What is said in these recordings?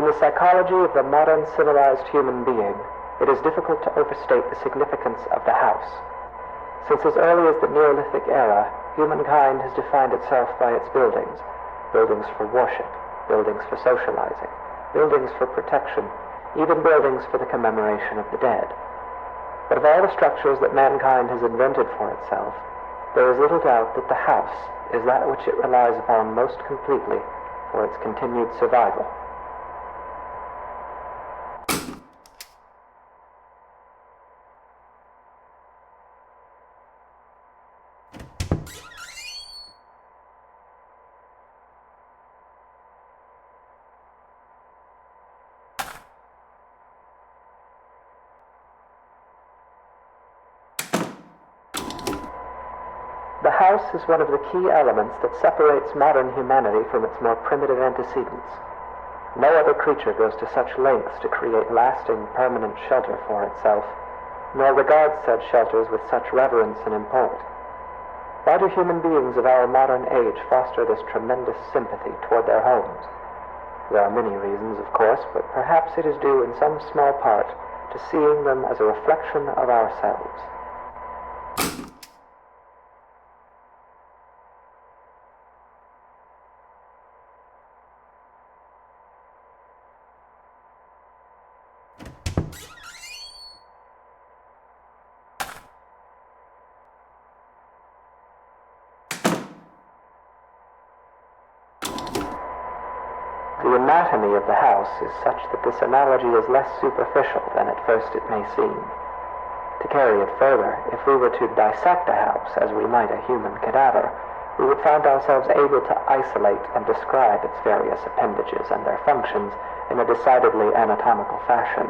In the psychology of the modern civilized human being, it is difficult to overstate the significance of the house. Since as early as the Neolithic era, humankind has defined itself by its buildings. Buildings for worship, buildings for socializing, buildings for protection, even buildings for the commemoration of the dead. But of all the structures that mankind has invented for itself, there is little doubt that the house is that which it relies upon most completely for its continued survival. The house is one of the key elements that separates modern humanity from its more primitive antecedents. No other creature goes to such lengths to create lasting, permanent shelter for itself, nor regards said shelters with such reverence and import. Why do human beings of our modern age foster this tremendous sympathy toward their homes? There are many reasons, of course, but perhaps it is due in some small part to seeing them as a reflection of ourselves. The anatomy of the house is such that this analogy is less superficial than at first it may seem. To carry it further, if we were to dissect a house as we might a human cadaver, we would find ourselves able to isolate and describe its various appendages and their functions in a decidedly anatomical fashion.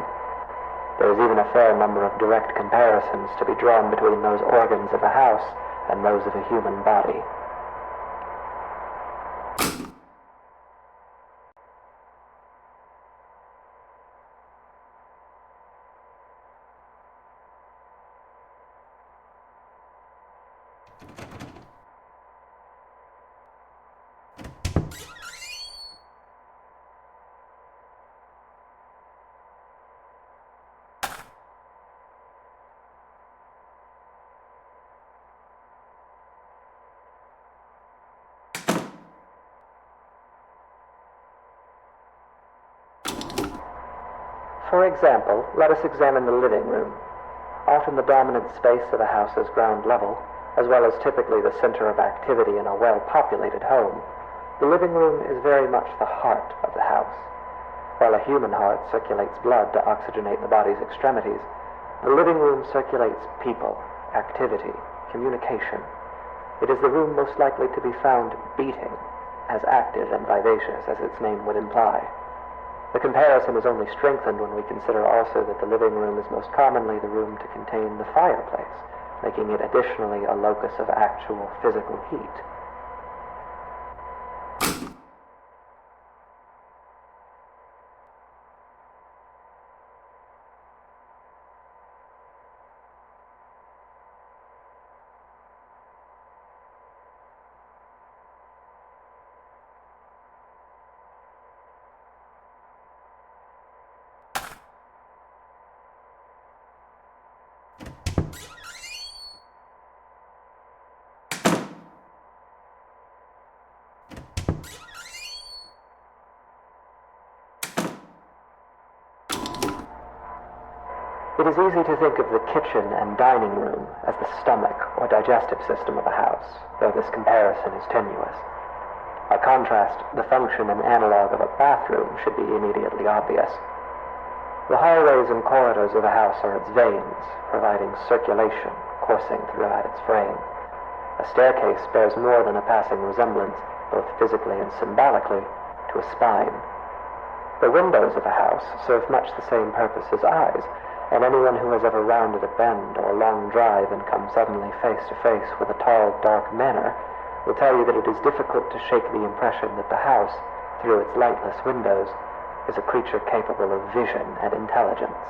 There is even a fair number of direct comparisons to be drawn between those organs of a house and those of a human body. For example, let us examine the living room. Often the dominant space of a house's ground level, as well as typically the center of activity in a well-populated home, the living room is very much the heart of the house. While a human heart circulates blood to oxygenate the body's extremities, the living room circulates people, activity, communication. It is the room most likely to be found beating, as active and vivacious as its name would imply. The comparison is only strengthened when we consider also that the living room is most commonly the room to contain the fireplace, making it additionally a locus of actual physical heat. It is easy to think of the kitchen and dining room as the stomach or digestive system of a house, though this comparison is tenuous. By contrast, the function and analog of a bathroom should be immediately obvious. The hallways and corridors of a house are its veins, providing circulation coursing throughout its frame. A staircase bears more than a passing resemblance, both physically and symbolically, to a spine. The windows of a house serve much the same purpose as eyes, and anyone who has ever rounded a bend or a long drive and come suddenly face to face with a tall, dark manor will tell you that it is difficult to shake the impression that the house, through its lightless windows, is a creature capable of vision and intelligence.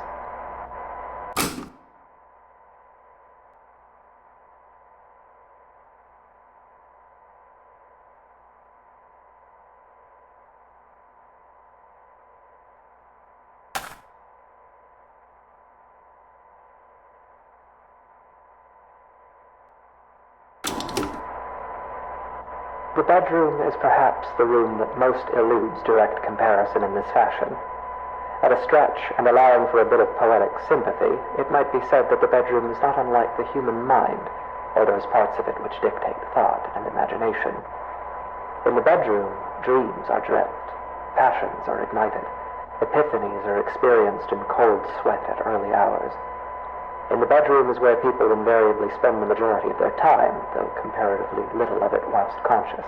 The bedroom is perhaps the room that most eludes direct comparison in this fashion. At a stretch, and allowing for a bit of poetic sympathy, it might be said that the bedroom is not unlike the human mind, or those parts of it which dictate thought and imagination. In the bedroom, dreams are dreamt, passions are ignited, epiphanies are experienced in cold sweat at early hours. In the bedroom is where people invariably spend the majority of their time, though comparatively little of it whilst conscious.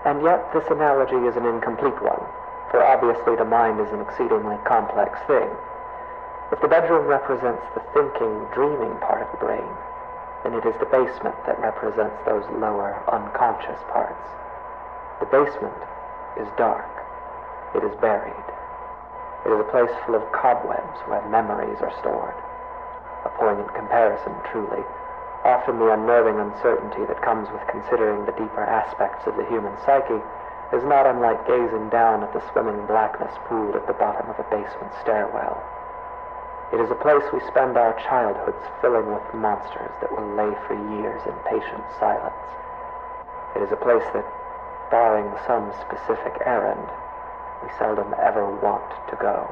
And yet this analogy is an incomplete one, for obviously the mind is an exceedingly complex thing. If the bedroom represents the thinking, dreaming part of the brain, then it is the basement that represents those lower, unconscious parts. The basement is dark. It is buried. It is a place full of cobwebs where memories are stored. A poignant comparison, truly. Often the unnerving uncertainty that comes with considering the deeper aspects of the human psyche is not unlike gazing down at the swimming blackness pooled at the bottom of a basement stairwell. It is a place we spend our childhoods filling with monsters that will lay for years in patient silence. It is a place that, barring some specific errand, we seldom ever want to go.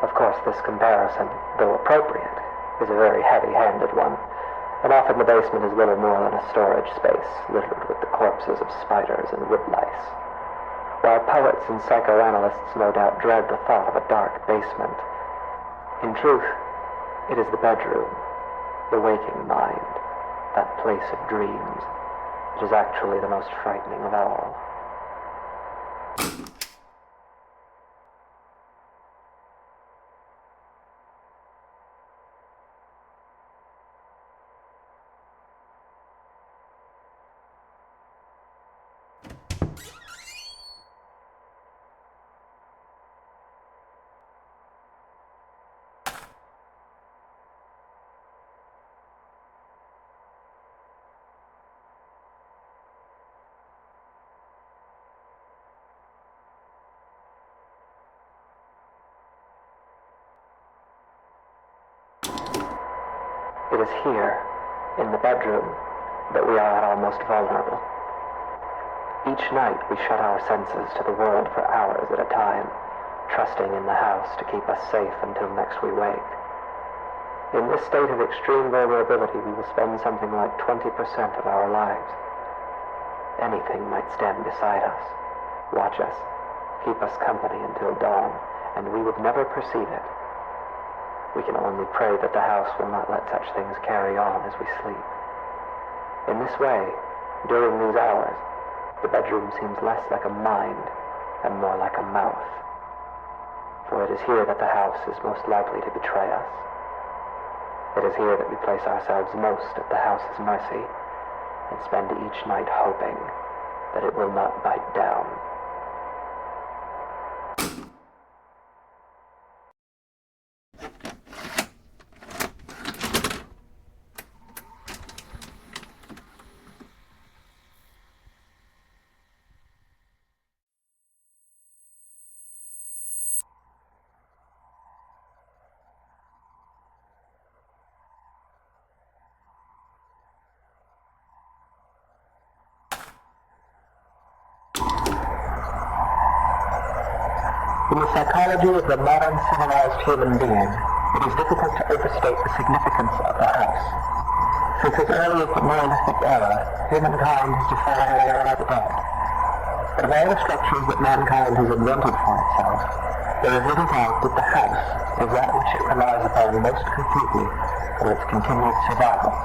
Of course, this comparison, though appropriate, is a very heavy-handed one, and often the basement is little more than a storage space littered with the corpses of spiders and woodlice. While poets and psychoanalysts no doubt dread the thought of a dark basement, in truth, it is the bedroom, the waking mind, that place of dreams, that is actually the most frightening of all. It is here, in the bedroom, that we are at our most vulnerable. Each night we shut our senses to the world for hours at a time, trusting in the house to keep us safe until next we wake. In this state of extreme vulnerability, we will spend something like 20% of our lives. Anything might stand beside us, watch us, keep us company until dawn, and we would never perceive it. We can only pray that the house will not let such things carry on as we sleep. In this way, during these hours, the bedroom seems less like a mind and more like a mouth. For it is here that the house is most likely to betray us. It is here that we place ourselves most at the house's mercy and spend each night hoping that it will not bite down. In the psychology of the modern civilized human being, it is difficult to overstate the significance of the house. Since as early as the Neolithic era, humankind has defined their own bed. But of all the structures that mankind has invented for itself, there is little doubt that the house is that which it relies upon most completely for its continued survival.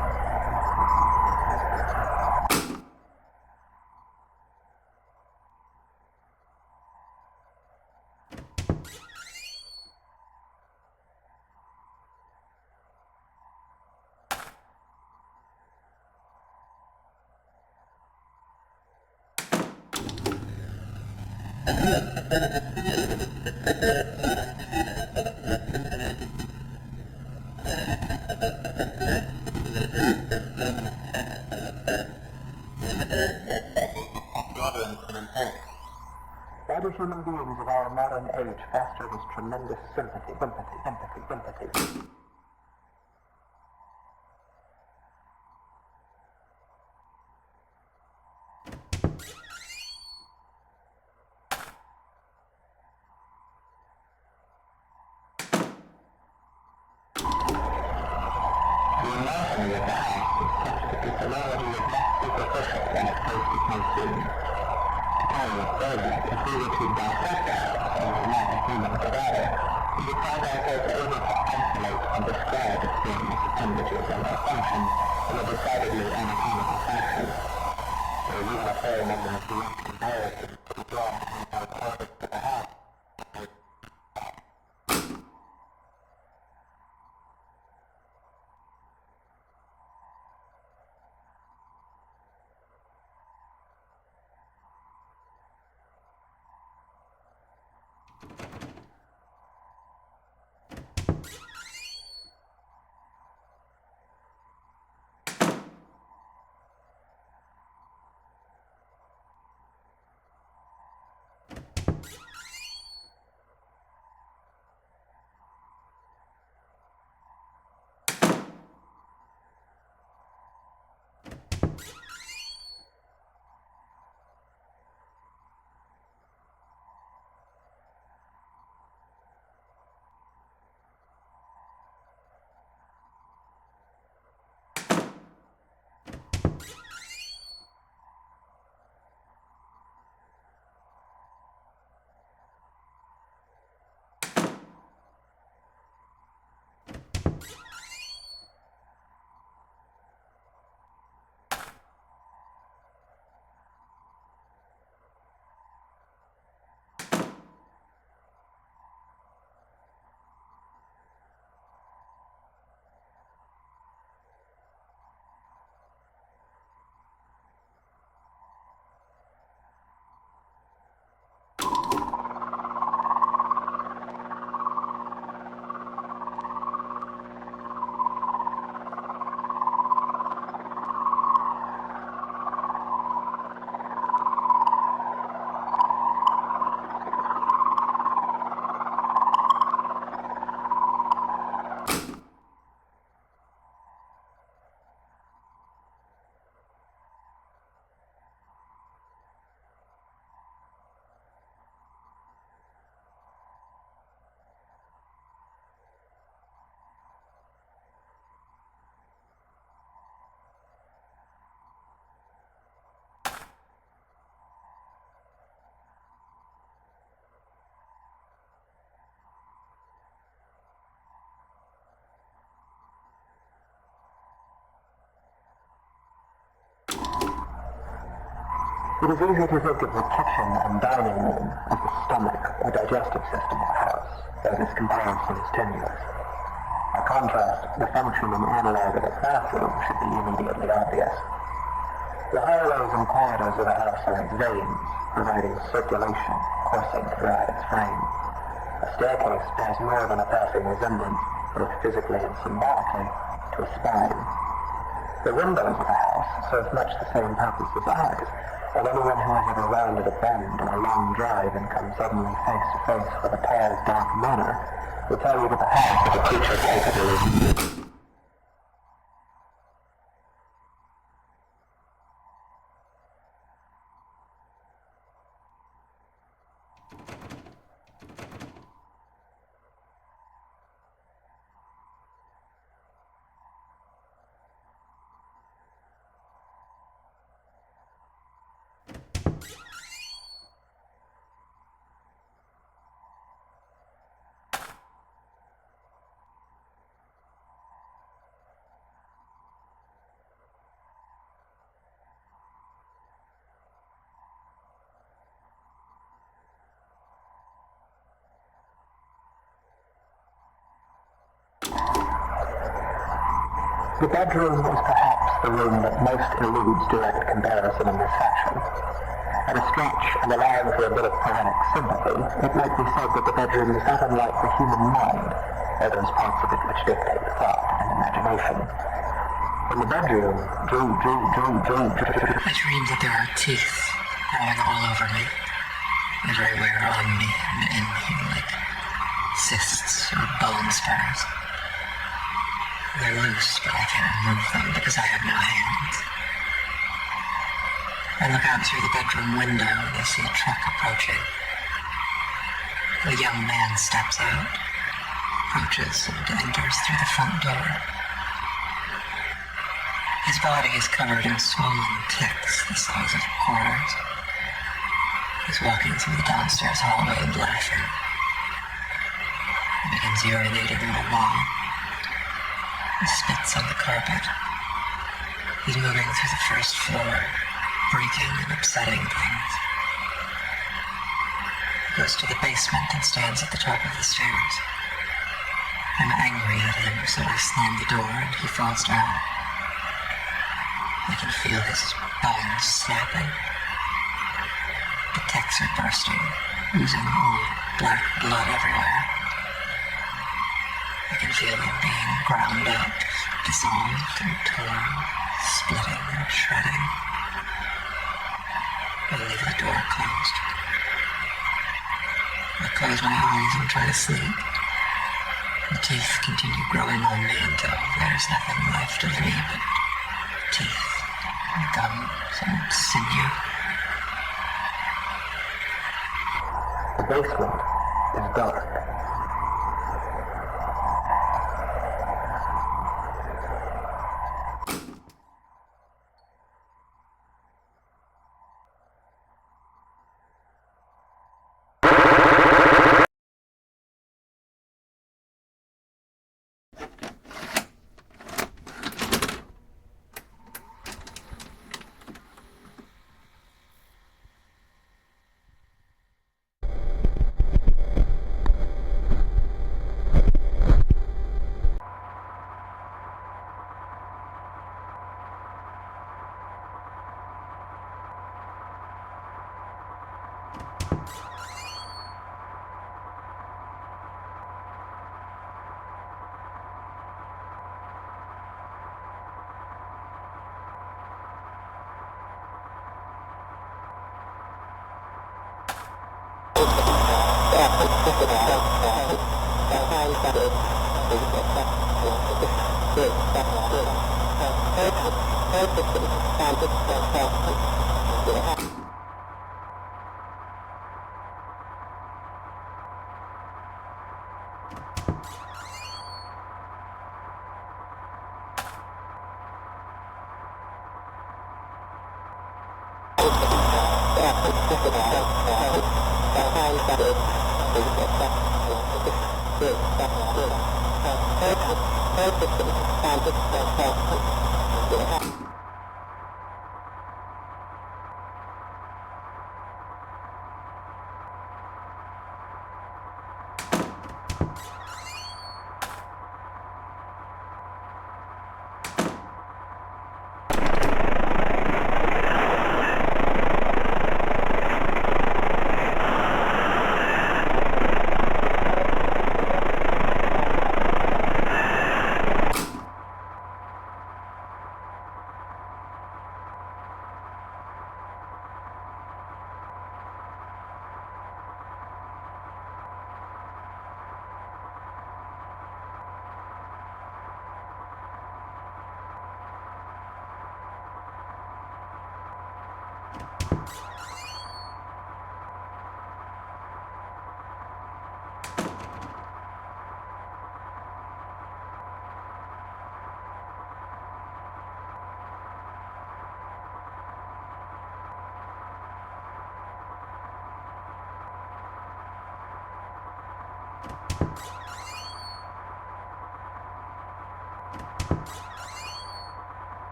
Why do human beings of our modern age foster this tremendous sympathy? The anatomy of the house is such that the fidelity is less superficial than at first it may seem. Further, if we were to dissect the house and not a human provider, we would find ourselves able to isolate and describe its various appendages and their functions in a decidedly anatomical fashion. There is even a fair number of direct comparisons to be drawn from our quarters to the house. It is easy to think of the kitchen and dining room as the stomach or digestive system of a house, though this comparison is tenuous. By contrast, the function and analog of a bathroom should be immediately obvious. The highways and corridors of a house are its veins, providing circulation coursing throughout its frame. A staircase bears more than a passing resemblance, both physically and symbolically, to a spine. The windows of a house serve much the same purpose as eyes, and anyone who has ever rounded a bend on a long drive and come suddenly face to face with a pale, dark manor will tell you that the house is a creature capable of... The bedroom is perhaps the room that most eludes direct comparison in this fashion. At a stretch, and allowing for a bit of poetic sympathy, it might be said that the bedroom is not unlike the human mind, or those parts of it which dictate thought and imagination. In the bedroom, I dream that there are teeth growing all over me, everywhere on me and in me, like cysts or bone spurs. They're loose, but I can't remove them because I have no hands. I look out through the bedroom window and I see a truck approaching. A young man steps out, approaches, and enters through the front door. His body is covered in swollen ticks the size of quarters. He's walking through the downstairs hallway and laughing. He begins urinating on the wall. He spits on the carpet. He's moving through the first floor, breaking and upsetting things. He goes to the basement and stands at the top of the stairs. I'm angry at him, so I slam the door and he falls down. I can feel his bones snapping. The ticks are bursting, oozing old black blood everywhere. I can feel him being ground up, dissolved and torn, splitting and shredding. I leave the door closed. I close my eyes and try to sleep. The teeth continue growing on me until there's nothing left of me but teeth and gums and sinew. The basement is dark.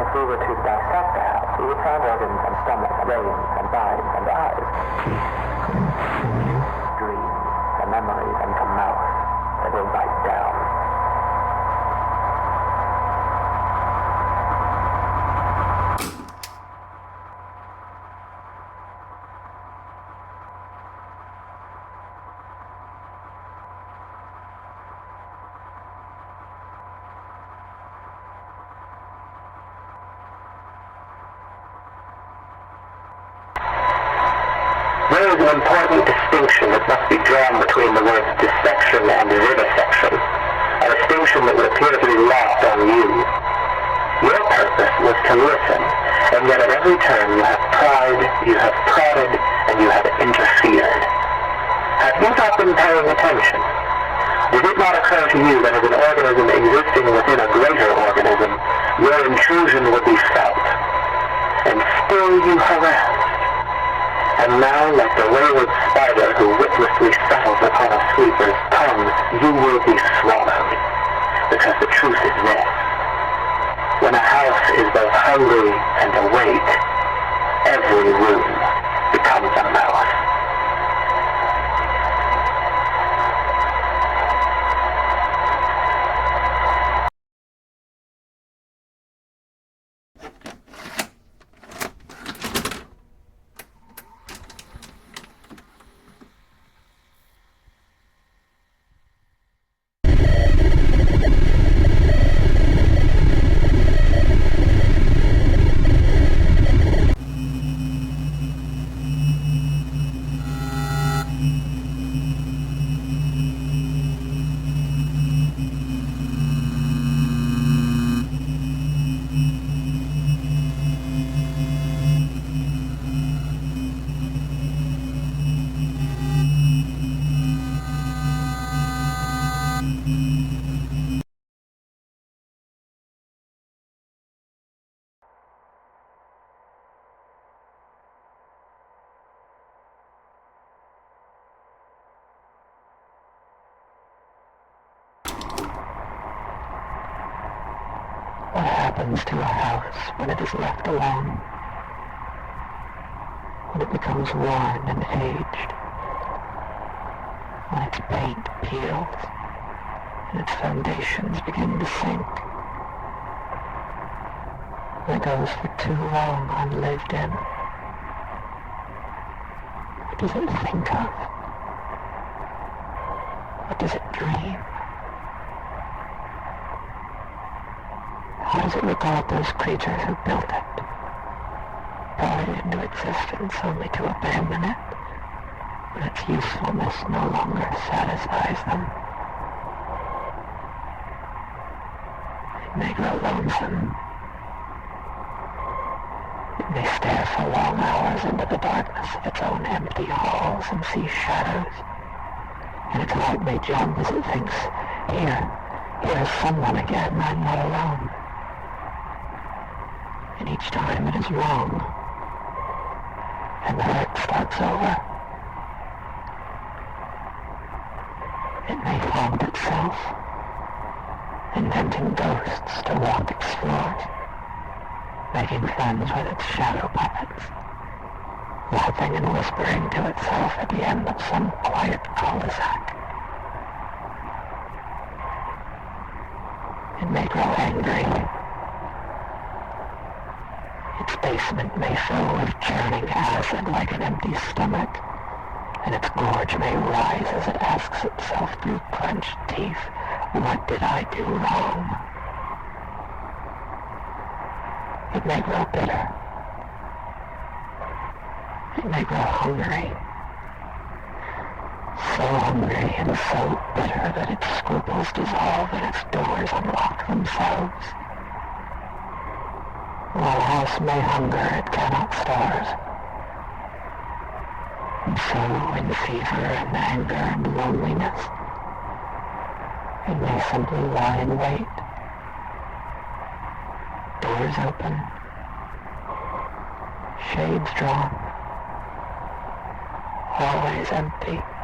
If we were to dissect the house, we would find organs and stomach, brains and minds and eyes, dreams and memories and to mouth that will bite down. There is an important distinction that must be drawn between the words dissection and vivisection, a distinction that would appear to be lost on you. Your purpose was to listen, and yet at every turn you have pried, you have prodded, and you have interfered. Have you not been paying attention? Did it not occur to you that as an organism existing within a greater organism, your intrusion would be felt? And still you harassed. And now, like the wayward spider who witlessly settles upon a sweeper's tongue, you will be swallowed. Because the truth is this. When a house is both hungry and awake, every room becomes a mouth. What happens to a house when it is left alone? When it becomes worn and aged? When its paint peels and its foundations begin to sink? When it goes for too long unlived in? What does it think of? What does it dream? How does it regard those creatures who built it, brought it into existence only to abandon it when its usefulness no longer satisfies them? It may grow lonesome. It may stare for long hours into the darkness of its own empty halls and see shadows, and its heart may jump as it thinks, here's someone again, I'm not alone. And each time it is wrong, and the hurt starts over. It may haunt itself, inventing ghosts to walk its floors, making friends with its shadow puppets, laughing and whispering to itself at the end of some quiet cul-de-sac. It may grow angry. Its basement may fill with churning acid like an empty stomach, and its gorge may rise as it asks itself through clenched teeth, what did I do wrong? It may grow bitter. It may grow hungry. So hungry and so bitter that its scruples dissolve and its doors unlock themselves. While a house may hunger, it cannot starve. And so, in fever and anger and loneliness, it may simply lie in wait. Doors open, shades drawn, always empty.